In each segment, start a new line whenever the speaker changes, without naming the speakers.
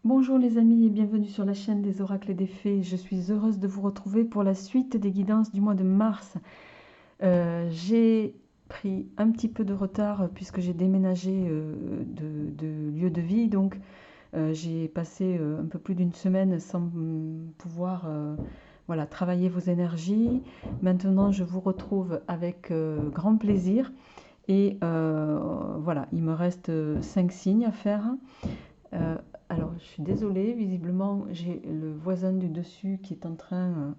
Bonjour les amis et bienvenue sur la chaîne des oracles et des fées. Je suis heureuse de vous retrouver pour la suite des guidances du mois de mars. J'ai pris un petit peu de retard puisque j'ai déménagé de lieu de vie. Donc j'ai passé un peu plus d'une semaine sans pouvoir voilà, travailler vos énergies. Maintenant je vous retrouve avec grand plaisir. Et voilà, il me reste 5 signes à faire. Euh, alors, je suis désolée, visiblement, j'ai le voisin du dessus qui est en train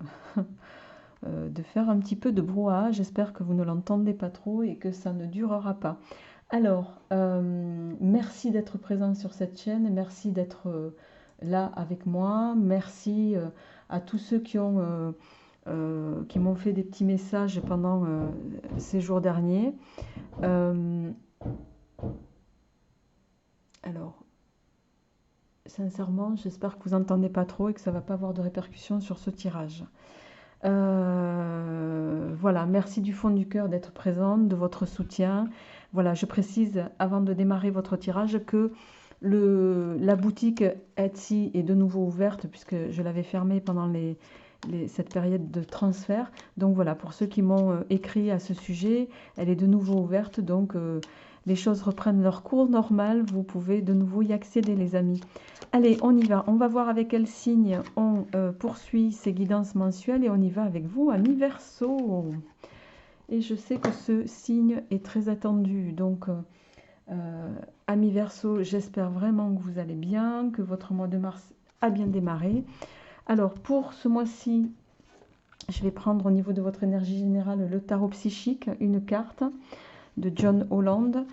de faire un petit peu de brouhaha. J'espère que vous ne l'entendez pas trop et que ça ne durera pas. Alors, merci d'être présent sur cette chaîne, merci d'être là avec moi, merci à tous ceux qui m'ont fait des petits messages pendant ces jours derniers. Euh, alors, sincèrement, j'espère que vous n'entendez pas trop et que ça ne va pas avoir de répercussions sur ce tirage. Voilà, merci du fond du cœur d'être présente, de votre soutien. Voilà, je précise avant de démarrer votre tirage que la boutique Etsy est de nouveau ouverte puisque je l'avais fermée pendant cette période de transfert. Donc voilà, pour ceux qui m'ont écrit à ce sujet, elle est de nouveau ouverte. Donc les choses reprennent leur cours normal. Vous pouvez de nouveau y accéder, les amis. Allez, on y va. On va voir avec quel signe on poursuit ces guidances mensuelles et on y va avec vous, amis Verseau. Et je sais que ce signe est très attendu. Donc, amis Verseau, j'espère vraiment que vous allez bien, que votre mois de mars a bien démarré. Alors, pour ce mois-ci, je vais prendre au niveau de votre énergie générale le tarot psychique, une carte de John Holland.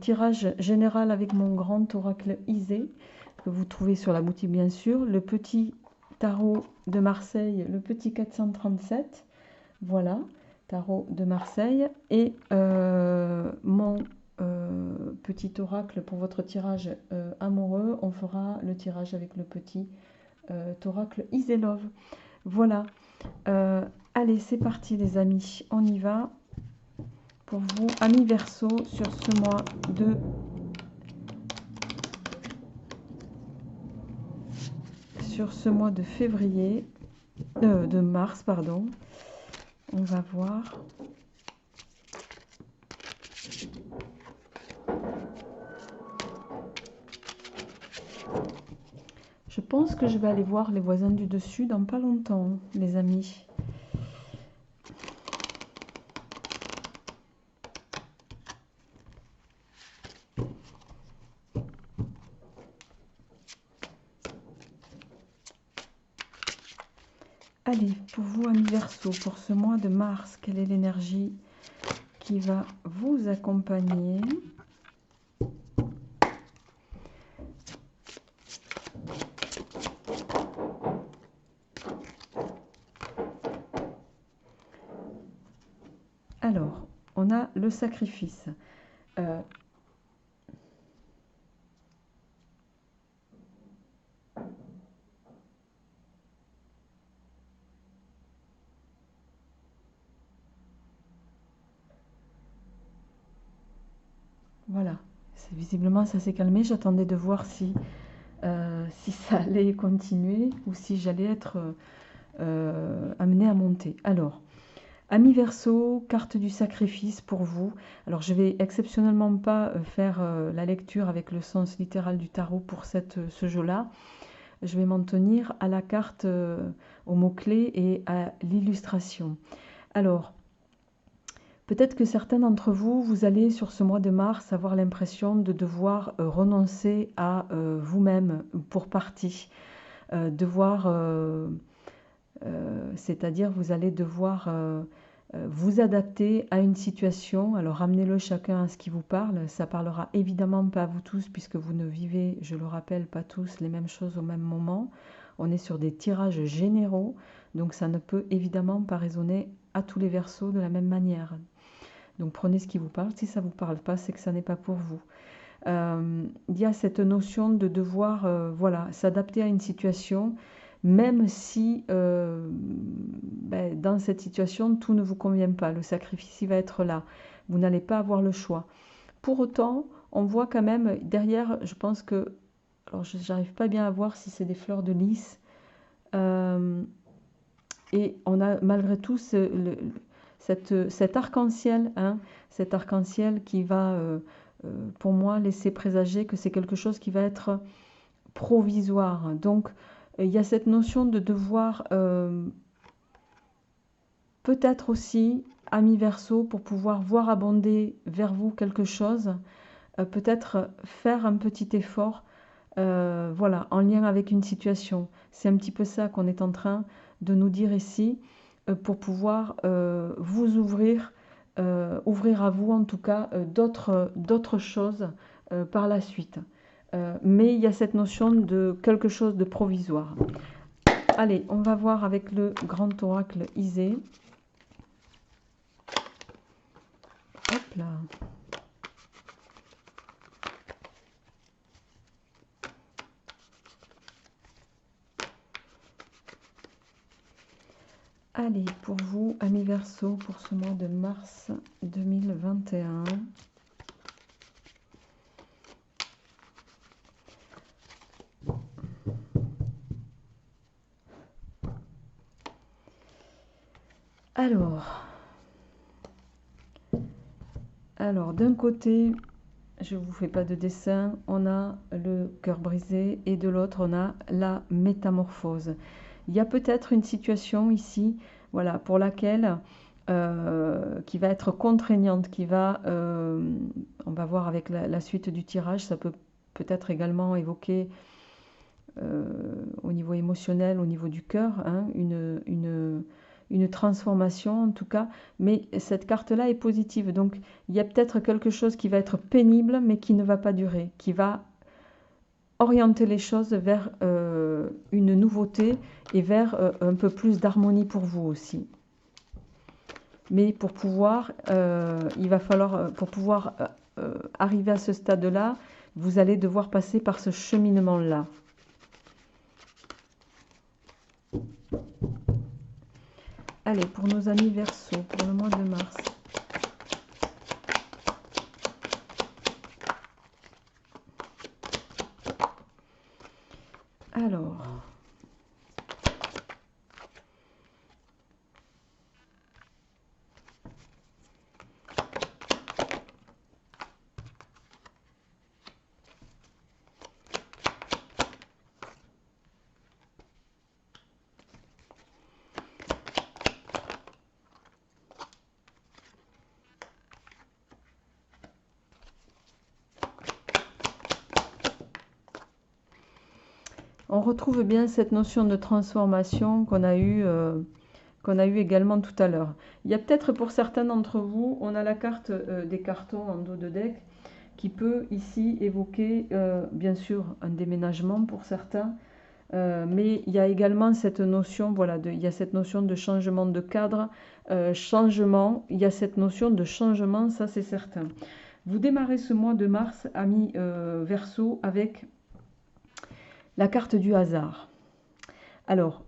Tirage général avec mon grand oracle Isée, que vous trouvez sur la boutique bien sûr. Le petit tarot de Marseille, le petit 437. Voilà, tarot de Marseille. Et mon petit oracle pour votre tirage amoureux, on fera le tirage avec le petit oracle Iselove. Voilà. Allez, c'est parti les amis, on y va. Pour vous, amis Verseau, sur ce mois de février, de mars, pardon. On va voir. Je pense que je vais aller voir les voisins du dessus dans pas longtemps, les amis. Allez, pour vous, amis Verseau, pour ce mois de mars, quelle est l'énergie qui va vous accompagner? Alors, on a le sacrifice. Voilà, visiblement ça s'est calmé. J'attendais de voir si ça allait continuer ou si j'allais être amenée à monter. Alors, amis Verseau, carte du sacrifice pour vous. Alors, je vais exceptionnellement pas faire la lecture avec le sens littéral du tarot pour ce jeu-là. Je vais m'en tenir à la carte, aux mots-clés et à l'illustration. Alors, peut-être que certains d'entre vous, vous allez sur ce mois de mars avoir l'impression de devoir renoncer à vous-même pour partie. C'est-à-dire vous allez devoir vous adapter à une situation. Alors ramenez-le chacun à ce qui vous parle. Ça parlera évidemment pas à vous tous puisque vous ne vivez, je le rappelle, pas tous les mêmes choses au même moment. On est sur des tirages généraux, donc ça ne peut évidemment pas résonner à tous les Verseaux de la même manière. Donc prenez ce qui vous parle. Si ça ne vous parle pas, c'est que ça n'est pas pour vous. Il y a cette notion de devoir voilà, s'adapter à une situation, même si dans cette situation, tout ne vous convient pas. Le sacrifice, il va être là. Vous n'allez pas avoir le choix. Pour autant, on voit quand même derrière, je pense que alors j'arrive pas bien à voir si c'est des fleurs de lys. Et on a malgré tout cet arc-en-ciel, hein, cet arc-en-ciel qui va, pour moi, laisser présager que c'est quelque chose qui va être provisoire. Donc, il y a cette notion de devoir, peut-être aussi, ami Verseau, pour pouvoir voir abonder vers vous quelque chose, peut-être faire un petit effort, voilà, en lien avec une situation. C'est un petit peu ça qu'on est en train de nous dire ici, pour pouvoir vous ouvrir, ouvrir à vous en tout cas d'autres choses par la suite. Mais il y a cette notion de quelque chose de provisoire. Allez, on va voir avec le grand oracle Isée. Hop là. Allez, pour vous, amis Verseau, pour ce mois de mars 2021. Alors d'un côté, je ne vous fais pas de dessin, on a le cœur brisé et de l'autre, on a la métamorphose. Il y a peut-être une situation ici, voilà, pour laquelle, qui va être contraignante, qui va, on va voir avec la suite du tirage, ça peut peut-être également évoquer au niveau émotionnel, au niveau du cœur, hein, une transformation en tout cas, mais cette carte-là est positive, donc il y a peut-être quelque chose qui va être pénible, mais qui ne va pas durer, qui va orienter les choses vers une nouveauté et vers un peu plus d'harmonie pour vous aussi. Mais pour pouvoir, il va falloir, pour pouvoir arriver à ce stade-là, vous allez devoir passer par ce cheminement-là. Allez, pour nos amis Verseau, pour le mois de mars. Alors, on retrouve bien cette notion de transformation qu'on a eue également tout à l'heure. Il y a peut-être pour certains d'entre vous, on a la carte des cartons en dos de deck qui peut ici évoquer bien sûr un déménagement pour certains, mais il y a également cette notion, voilà, il y a cette notion de changement de cadre, changement, il y a cette notion de changement, ça c'est certain. Vous démarrez ce mois de mars, amis Verseau, avec la carte du hasard. Alors,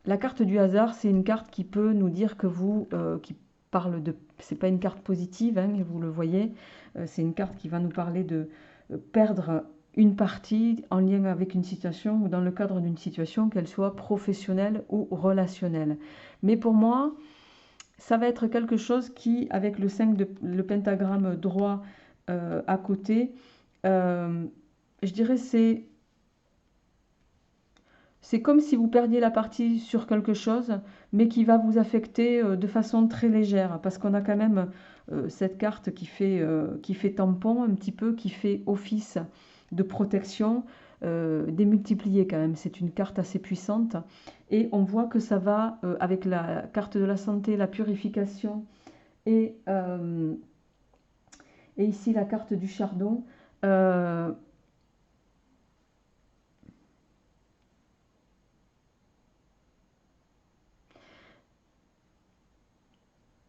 la carte du hasard, c'est une carte qui peut nous dire que vous, qui parle de, c'est pas une carte positive, hein, vous le voyez, c'est une carte qui va nous parler de perdre une partie en lien avec une situation ou dans le cadre d'une situation, qu'elle soit professionnelle ou relationnelle. Mais pour moi, ça va être quelque chose qui, avec le 5 le pentagramme droit à côté, je dirais c'est comme si vous perdiez la partie sur quelque chose, mais qui va vous affecter de façon très légère, parce qu'on a quand même cette carte qui fait tampon un petit peu, qui fait office de protection, démultipliée quand même. C'est une carte assez puissante, et on voit que ça va, avec la carte de la santé, la purification, et ici la carte du chardon,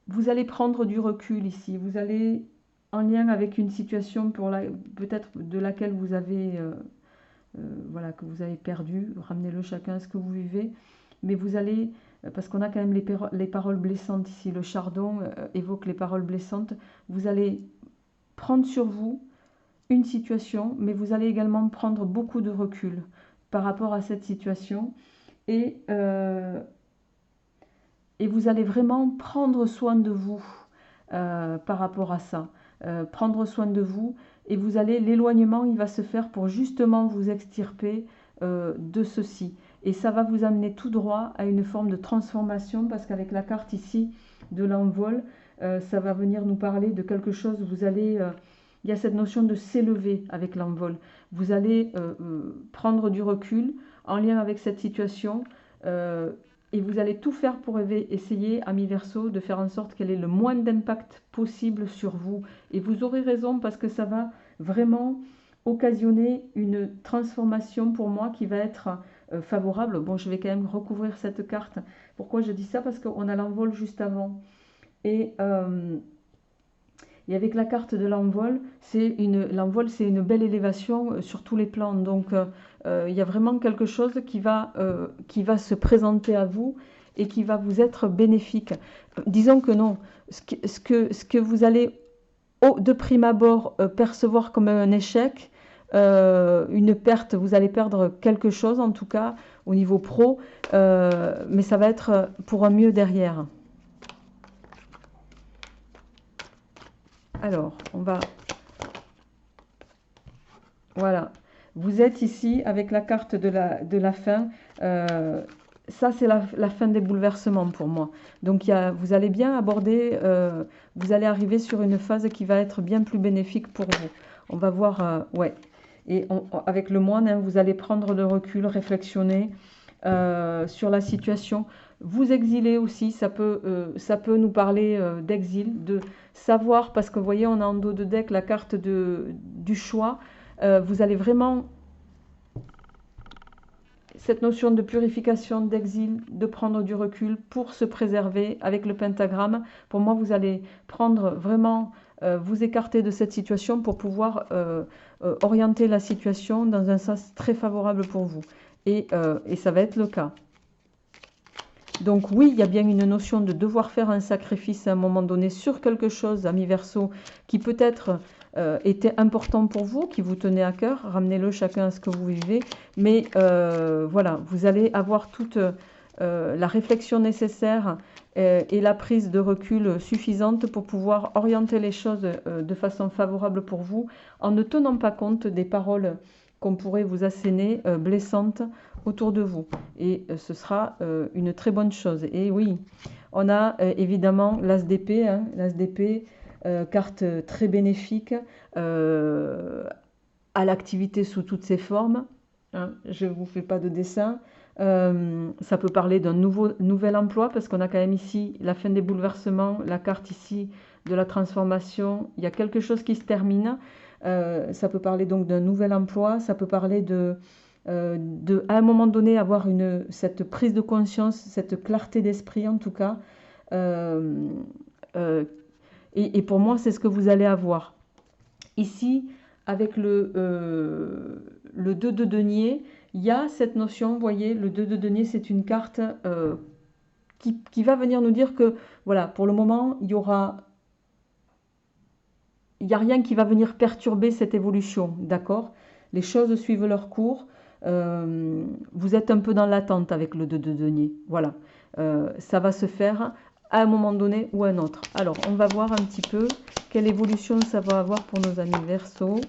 vous allez prendre du recul ici, vous allez, en lien avec une situation peut-être de laquelle vous avez, voilà, que vous avez perdu, ramenez-le chacun à ce que vous vivez, mais vous allez, parce qu'on a quand même les paroles blessantes ici, le chardon évoque les paroles blessantes, vous allez prendre sur vous une situation, mais vous allez également prendre beaucoup de recul par rapport à cette situation. Et vous allez vraiment prendre soin de vous par rapport à ça. Prendre soin de vous. Et vous allez, l'éloignement, il va se faire pour justement vous extirper de ceci. Et ça va vous amener tout droit à une forme de transformation, parce qu'avec la carte ici de l'envol, ça va venir nous parler de quelque chose. Vous allez, il y a cette notion de s'élever avec l'envol. Vous allez prendre du recul en lien avec cette situation, et vous allez tout faire pour essayer, ami Verseau, de faire en sorte qu'elle ait le moins d'impact possible sur vous. Et vous aurez raison, parce que ça va vraiment occasionner une transformation pour moi qui va être favorable. Bon, je vais quand même recouvrir cette carte. Pourquoi je dis ça? Parce qu'on a l'envol juste avant. Et avec la carte de l'envol, l'envol, c'est une belle élévation sur tous les plans. Donc, il y a vraiment quelque chose qui va se présenter à vous et qui va vous être bénéfique. Disons que non. Ce que vous allez, de prime abord, percevoir comme un échec, une perte, vous allez perdre quelque chose, en tout cas, au niveau pro, mais ça va être pour un mieux derrière. Alors, on va... Voilà. Vous êtes ici avec la carte de la fin. Ça, c'est la fin des bouleversements pour moi. Donc, vous allez bien aborder, vous allez arriver sur une phase qui va être bien plus bénéfique pour vous. On va voir, ouais. Et avec le moine, hein, vous allez prendre le recul, réflexionner sur la situation. Vous exiler aussi, ça peut nous parler d'exil, de savoir, parce que vous voyez, on a en dos de deck la carte du choix. Vous allez vraiment, cette notion de purification, d'exil, de prendre du recul pour se préserver avec le pentagramme. Pour moi, vous allez prendre vraiment, vous écarter de cette situation pour pouvoir orienter la situation dans un sens très favorable pour vous. Et ça va être le cas. Donc oui, il y a bien une notion de devoir faire un sacrifice à un moment donné sur quelque chose, ami Verseau, qui peut-être était important pour vous, qui vous tenait à cœur. Ramenez-le chacun à ce que vous vivez. Mais voilà, vous allez avoir toute la réflexion nécessaire et la prise de recul suffisante pour pouvoir orienter les choses de façon favorable pour vous, en ne tenant pas compte des paroles qu'on pourrait vous asséner blessantes autour de vous. Et ce sera une très bonne chose. Et oui, on a évidemment l'As d'épée, hein, l'As d'épée, carte très bénéfique à l'activité sous toutes ses formes. Hein, je ne vous fais pas de dessin. Ça peut parler d'un nouvel emploi, parce qu'on a quand même ici la fin des bouleversements, la carte ici de la transformation. Il y a quelque chose qui se termine. Ça peut parler donc d'un nouvel emploi, ça peut parler à un moment donné, avoir cette prise de conscience, cette clarté d'esprit en tout cas. Et pour moi, c'est ce que vous allez avoir. Ici, avec le 2 de denier, il y a cette notion, vous voyez, le 2 de denier, c'est une carte qui va venir nous dire que, voilà, pour le moment, il n'y a rien qui va venir perturber cette évolution, d'accord? Les choses suivent leur cours. Vous êtes un peu dans l'attente avec le 2 de denier. Voilà. Ça va se faire à un moment donné ou à un autre. Alors, on va voir un petit peu quelle évolution ça va avoir pour nos amis Verseau.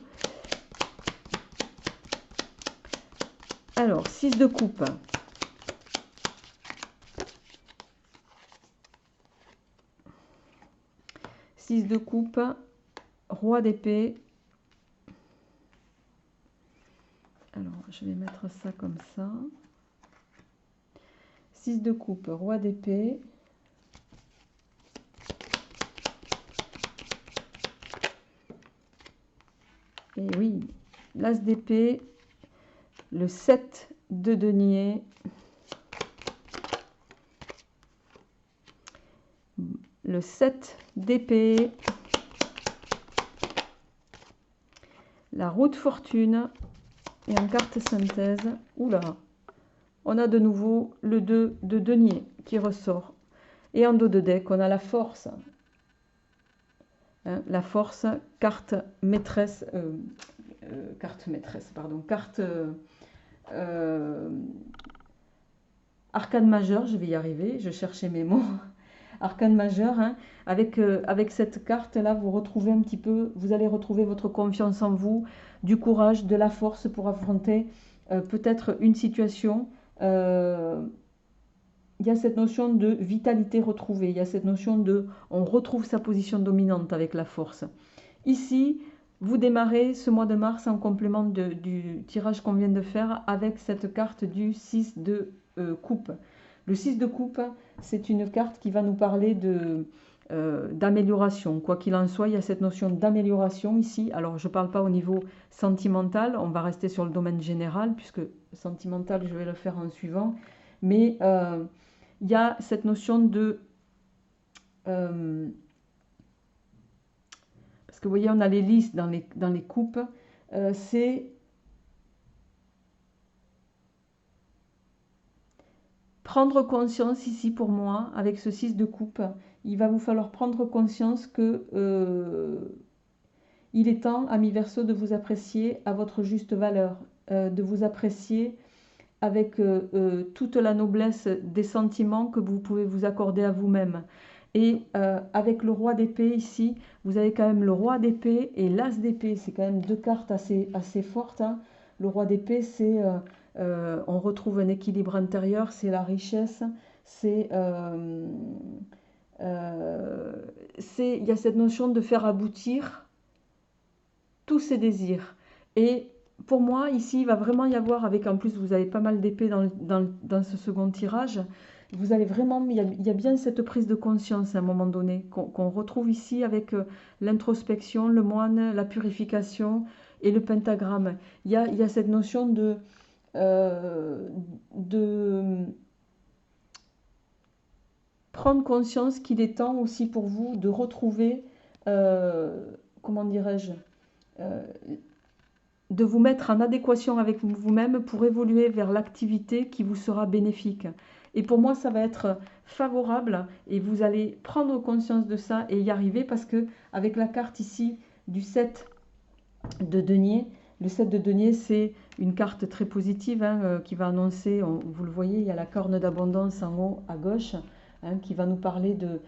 Alors, 6 de coupe. Six de coupe, roi d'épée. Alors, je vais mettre ça comme ça. 6 de coupe, roi d'épée. Et oui, l'as d'épée, le 7 de denier, le 7 d'épée, la roue de fortune, et en carte synthèse, oula, on a de nouveau le 2 de denier qui ressort. Et en dos de deck, on a la force. Hein, la force, carte maîtresse, pardon, carte euh, arcane majeure, je vais y arriver, je cherchais mes mots. Arcane majeur, hein, avec cette carte-là, vous retrouvez un petit peu, vous allez retrouver votre confiance en vous, du courage, de la force pour affronter peut-être une situation. Euh, il y a cette notion de vitalité retrouvée, il y a cette notion de, on retrouve sa position dominante avec la force. Ici, vous démarrez ce mois de mars en complément du tirage qu'on vient de faire avec cette carte du 6 de coupe. Le 6 de coupe, c'est une carte qui va nous parler d'amélioration. Quoi qu'il en soit, il y a cette notion d'amélioration ici. Alors, je ne parle pas au niveau sentimental, on va rester sur le domaine général, puisque sentimental, je vais le faire en suivant. Mais il y a cette notion de... parce que vous voyez, on a les listes dans les coupes. C'est prendre conscience ici pour moi, avec ce 6 de coupe, il va vous falloir prendre conscience que il est temps, ami Verseau, de vous apprécier à votre juste valeur, de vous apprécier avec toute la noblesse des sentiments que vous pouvez vous accorder à vous-même. Et avec le roi d'épée ici, vous avez quand même le roi d'épée et l'as d'épée. C'est quand même deux cartes assez fortes. Hein. Le roi d'épée, c'est on retrouve un équilibre intérieur, c'est la richesse, il y a cette notion de faire aboutir tous ses désirs. Et pour moi, ici, il va vraiment y avoir, avec en plus, vous avez pas mal d'épées dans ce second tirage, vous allez vraiment, il y a bien cette prise de conscience à un moment donné, qu'on retrouve ici avec l'introspection, le moine, la purification et le pentagramme. Il y a cette notion de prendre conscience qu'il est temps aussi pour vous de retrouver, comment dirais-je, euh, de vous mettre en adéquation avec vous-même pour évoluer vers l'activité qui vous sera bénéfique. Et pour moi, ça va être favorable et vous allez prendre conscience de ça et y arriver parce que avec la carte ici du 7 de denier, le 7 de denier, c'est une carte très positive hein, qui va annoncer, vous le voyez, il y a la corne d'abondance en haut à gauche hein, qui va nous parler de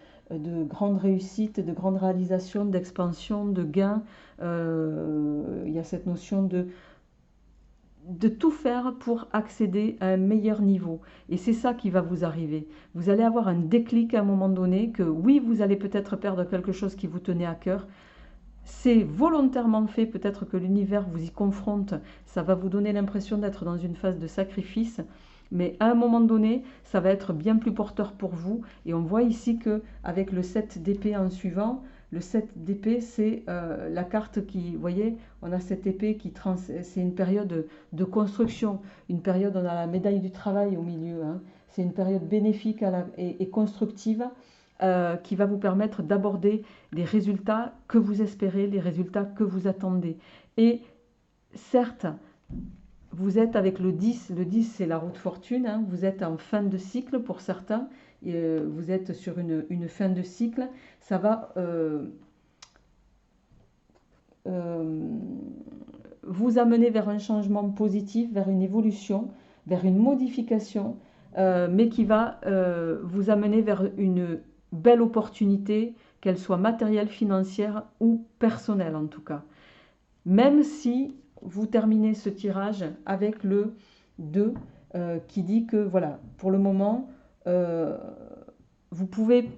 grandes réussites, de grandes réalisations, d'expansion, de gains. Il y a cette notion de tout faire pour accéder à un meilleur niveau. Et c'est ça qui va vous arriver. Vous allez avoir un déclic à un moment donné que oui, vous allez peut-être perdre quelque chose qui vous tenait à cœur. C'est volontairement fait, peut-être que l'univers vous y confronte, ça va vous donner l'impression d'être dans une phase de sacrifice, mais à un moment donné, ça va être bien plus porteur pour vous. Et on voit ici que avec le 7 d'épée en suivant, le 7 d'épée, c'est la carte qui, vous voyez, on a cette épée c'est une période de construction, une période, on a la médaille du travail au milieu, hein. C'est une période bénéfique et constructive qui va vous permettre d'aborder les résultats que vous espérez, les résultats que vous attendez. Et certes, vous êtes avec le 10 c'est la route fortune, hein, vous êtes en fin de cycle pour certains, et, vous êtes sur une fin de cycle, ça va vous amener vers un changement positif, vers une évolution, vers une modification, mais qui va vous amener vers une belle opportunité, qu'elle soit matérielle, financière ou personnelle en tout cas. Même si vous terminez ce tirage avec le 2 qui dit que voilà, pour le moment, vous pouvez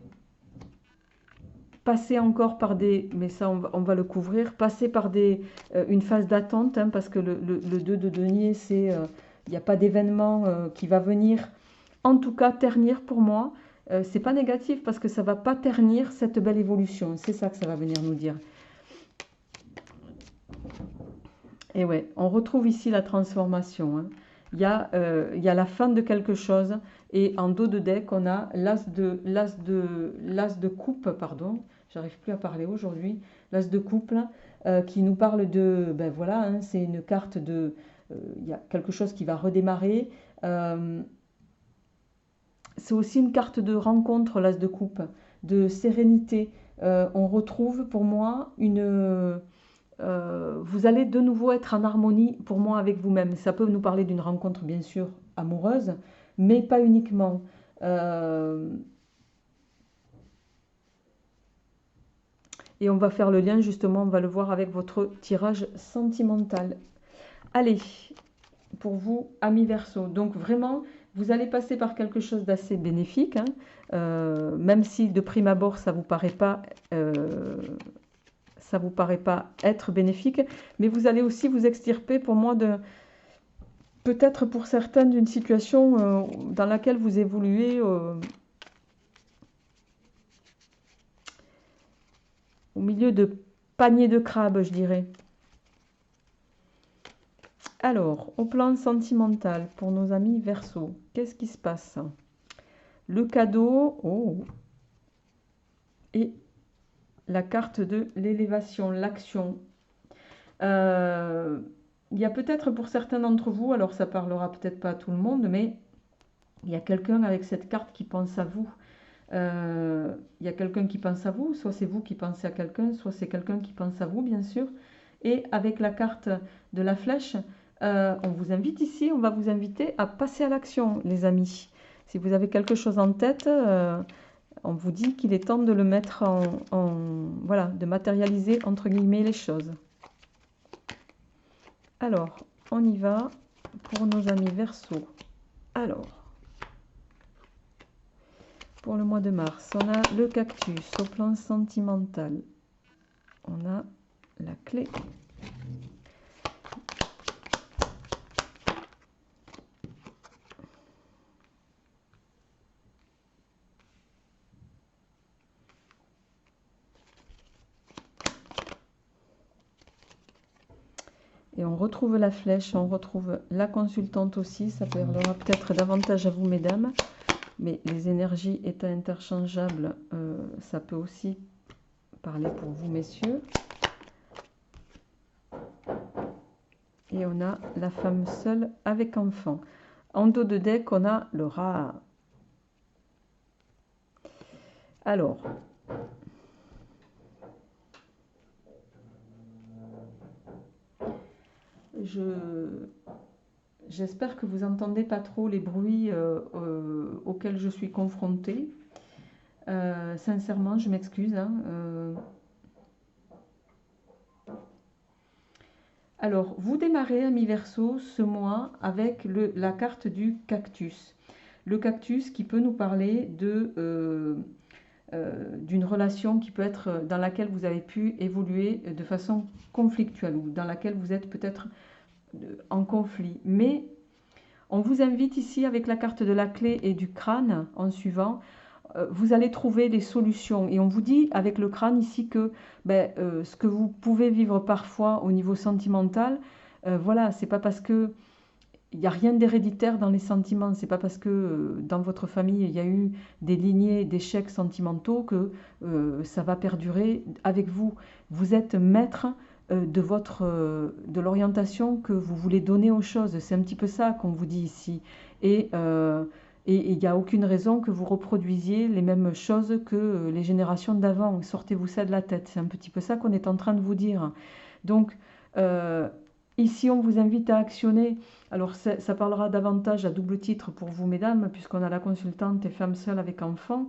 passer encore par mais ça on va le couvrir, passer par une phase d'attente, hein, parce que le 2 de denier, c'est, il n'y a pas d'événement qui va venir, en tout cas ternir pour moi. C'est pas négatif parce que ça va pas ternir cette belle évolution, c'est ça que ça va venir nous dire. Et ouais, on retrouve ici la transformation, hein. Il y a la fin de quelque chose et en dos de deck, on a l'as de coupe, pardon, j'arrive plus à parler aujourd'hui, l'as de coupe qui nous parle de, ben voilà, hein, c'est une carte il y a quelque chose qui va redémarrer. C'est aussi une carte de rencontre, l'as de coupe, de sérénité, on retrouve pour moi vous allez de nouveau être en harmonie pour moi avec vous-même. Ça peut nous parler d'une rencontre bien sûr amoureuse, mais pas uniquement. Euh, et on va faire le lien justement, on va le voir avec votre tirage sentimental. Allez, pour vous, amis Verseau. Donc vraiment, vous allez passer par quelque chose d'assez bénéfique, hein, même si de prime abord ça vous paraît pas être bénéfique, mais vous allez aussi vous extirper pour moi de peut-être pour certains d'une situation dans laquelle vous évoluez au milieu de paniers de crabes, je dirais. Alors, au plan sentimental, pour nos amis Verseau, qu'est-ce qui se passe? Le cadeau, oh, et la carte de l'élévation, l'action. Il y a peut-être pour certains d'entre vous, alors ça parlera peut-être pas à tout le monde, mais il y a quelqu'un avec cette carte qui pense à vous. Il y a quelqu'un qui pense à vous, soit c'est vous qui pensez à quelqu'un, soit c'est quelqu'un qui pense à vous, bien sûr. Et avec la carte de la flèche, on vous invite ici, on va vous inviter à passer à l'action, les amis. Si vous avez quelque chose en tête, on vous dit qu'il est temps de le mettre voilà, de matérialiser entre guillemets les choses. Alors, on y va pour nos amis Verseau. Alors, pour le mois de mars, on a le cactus au plan sentimental. On a la clé. Et on retrouve la flèche, on retrouve la consultante aussi. Ça parlera peut-être davantage à vous, mesdames. Mais les énergies étant interchangeables, ça peut aussi parler pour vous, messieurs. Et on a la femme seule avec enfant. En dos de deck, on a le rat. Alors, j'espère que vous entendez pas trop les bruits auxquels je suis confrontée. Sincèrement, je m'excuse. Hein, Alors, vous démarrez, amis Verseau, ce mois avec la carte du cactus. Le cactus qui peut nous parler d'une relation qui peut être dans laquelle vous avez pu évoluer de façon conflictuelle ou dans laquelle vous êtes peut-être en conflit. Mais on vous invite ici avec la carte de la clé et du crâne en suivant, vous allez trouver des solutions. Et on vous dit avec le crâne ici que ce que vous pouvez vivre parfois au niveau sentimental, voilà, c'est pas parce que il n'y a rien d'héréditaire dans les sentiments, c'est pas parce que dans votre famille il y a eu des lignées d'échecs sentimentaux que ça va perdurer avec vous. Vous êtes maître de l'orientation que vous voulez donner aux choses. C'est un petit peu ça qu'on vous dit ici. Et il n'y a aucune raison que vous reproduisiez les mêmes choses que les générations d'avant. Sortez-vous ça de la tête. C'est un petit peu ça qu'on est en train de vous dire. Donc, ici, on vous invite à actionner. Alors, ça parlera davantage à double titre pour vous, mesdames, puisqu'on a la consultante et femme seule avec enfant.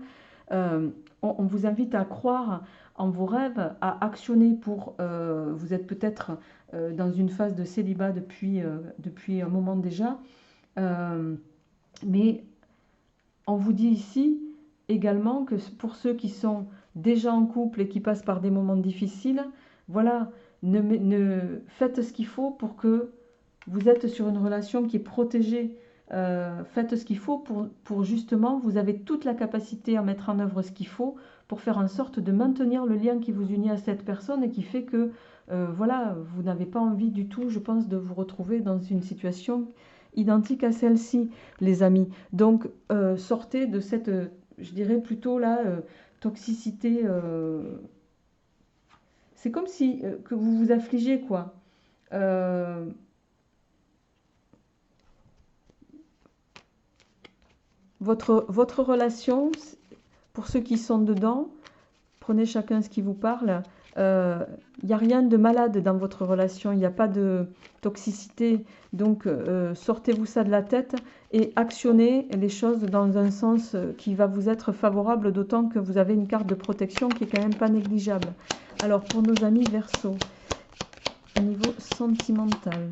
On vous invite à croire en vos rêves, à actionner pour... vous êtes peut-être dans une phase de célibat depuis un moment déjà. Mais on vous dit ici également que pour ceux qui sont déjà en couple et qui passent par des moments difficiles, voilà, faites ce qu'il faut pour que vous êtes sur une relation qui est protégée. Faites ce qu'il faut pour justement, vous avez toute la capacité à mettre en œuvre ce qu'il faut pour faire en sorte de maintenir le lien qui vous unit à cette personne et qui fait que, voilà, vous n'avez pas envie du tout, je pense, de vous retrouver dans une situation identique à celle-ci, les amis. Donc, sortez de cette, je dirais plutôt là, toxicité. C'est comme si que vous vous affligez, quoi. Votre relation, pour ceux qui sont dedans, prenez chacun ce qui vous parle. Il n'y a rien de malade dans votre relation, il n'y a pas de toxicité. Donc, sortez-vous ça de la tête et actionnez les choses dans un sens qui va vous être favorable, d'autant que vous avez une carte de protection qui est quand même pas négligeable. Alors, pour nos amis Verseau, au niveau sentimental.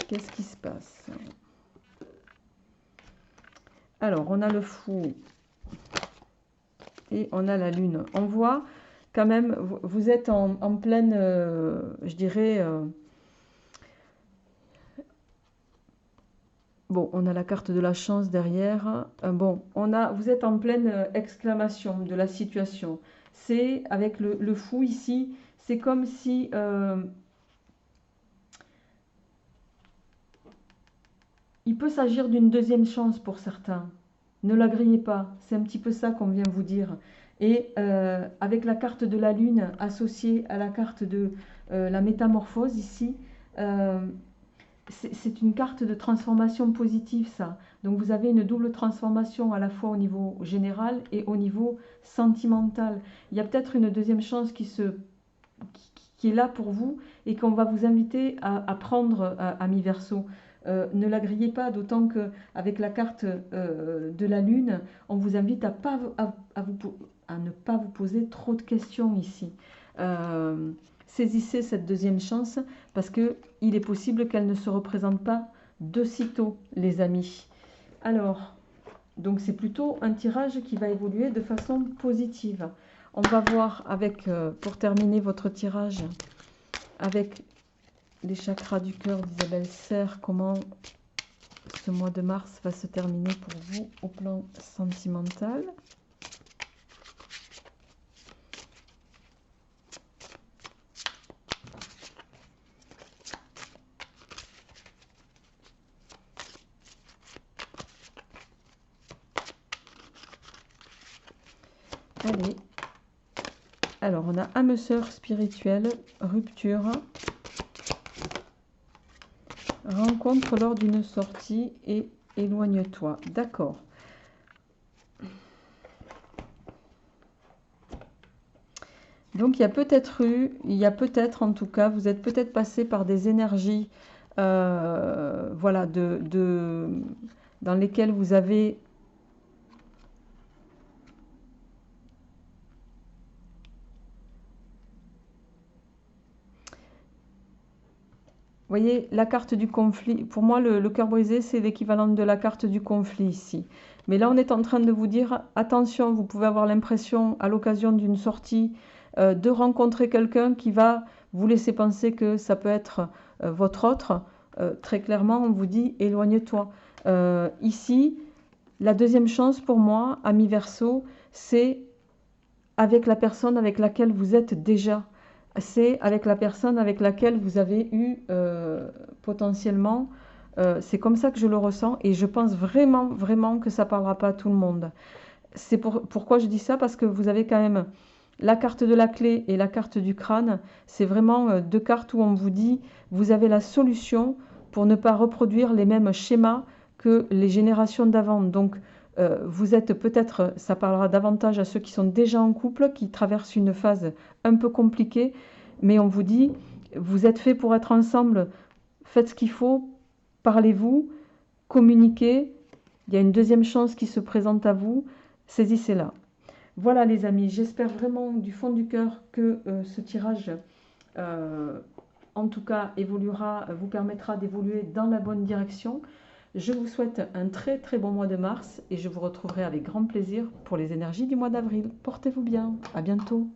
Qu'est-ce qui se passe? Alors, on a le fou et on a la lune. On voit quand même, vous êtes en pleine, je dirais... bon, on a la carte de la chance derrière. Bon, vous êtes en pleine exclamation de la situation. C'est avec le fou ici, c'est comme si... il peut s'agir d'une deuxième chance pour certains. Ne la grillez pas. C'est un petit peu ça qu'on vient vous dire. Et avec la carte de la lune associée à la carte de la métamorphose ici, c'est une carte de transformation positive ça. Donc vous avez une double transformation à la fois au niveau général et au niveau sentimental. Il y a peut-être une deuxième chance qui est là pour vous et qu'on va vous inviter à prendre, ami Verseau. Ne la grillez pas, d'autant qu'avec la carte de la lune, on vous invite à ne pas vous poser trop de questions ici. Saisissez cette deuxième chance parce qu'il est possible qu'elle ne se représente pas de sitôt, les amis. Alors, donc c'est plutôt un tirage qui va évoluer de façon positive. On va voir avec, pour terminer votre tirage, avec les chakras du cœur d'Isabelle Serre, comment ce mois de mars va se terminer pour vous au plan sentimental. Allez, alors on a âme sœur spirituelle, rupture, rencontre lors d'une sortie et éloigne-toi. D'accord. Donc il y a peut-être en tout cas, vous êtes peut-être passé par des énergies, voilà, dans lesquelles vous avez... Vous voyez, la carte du conflit, pour moi, le cœur brisé, c'est l'équivalent de la carte du conflit ici. Mais là, on est en train de vous dire, attention, vous pouvez avoir l'impression, à l'occasion d'une sortie, de rencontrer quelqu'un qui va vous laisser penser que ça peut être votre autre. Très clairement, on vous dit, éloigne-toi. Ici, la deuxième chance pour moi, ami Verseau, c'est avec la personne avec laquelle vous êtes déjà. C'est avec la personne avec laquelle vous avez eu potentiellement, c'est comme ça que je le ressens et je pense vraiment, vraiment que ça ne parlera pas à tout le monde. C'est pourquoi je dis ça, parce que vous avez quand même la carte de la clé et la carte du crâne. C'est vraiment deux cartes où on vous dit, vous avez la solution pour ne pas reproduire les mêmes schémas que les générations d'avant. Donc, vous êtes peut-être, ça parlera davantage à ceux qui sont déjà en couple, qui traversent une phase un peu compliquée, mais on vous dit, vous êtes fait pour être ensemble, faites ce qu'il faut, parlez-vous, communiquez, il y a une deuxième chance qui se présente à vous, saisissez-la. Voilà les amis, j'espère vraiment du fond du cœur que ce tirage, en tout cas, vous permettra d'évoluer dans la bonne direction. Je vous souhaite un très très bon mois de mars et je vous retrouverai avec grand plaisir pour les énergies du mois d'avril. Portez-vous bien, à bientôt.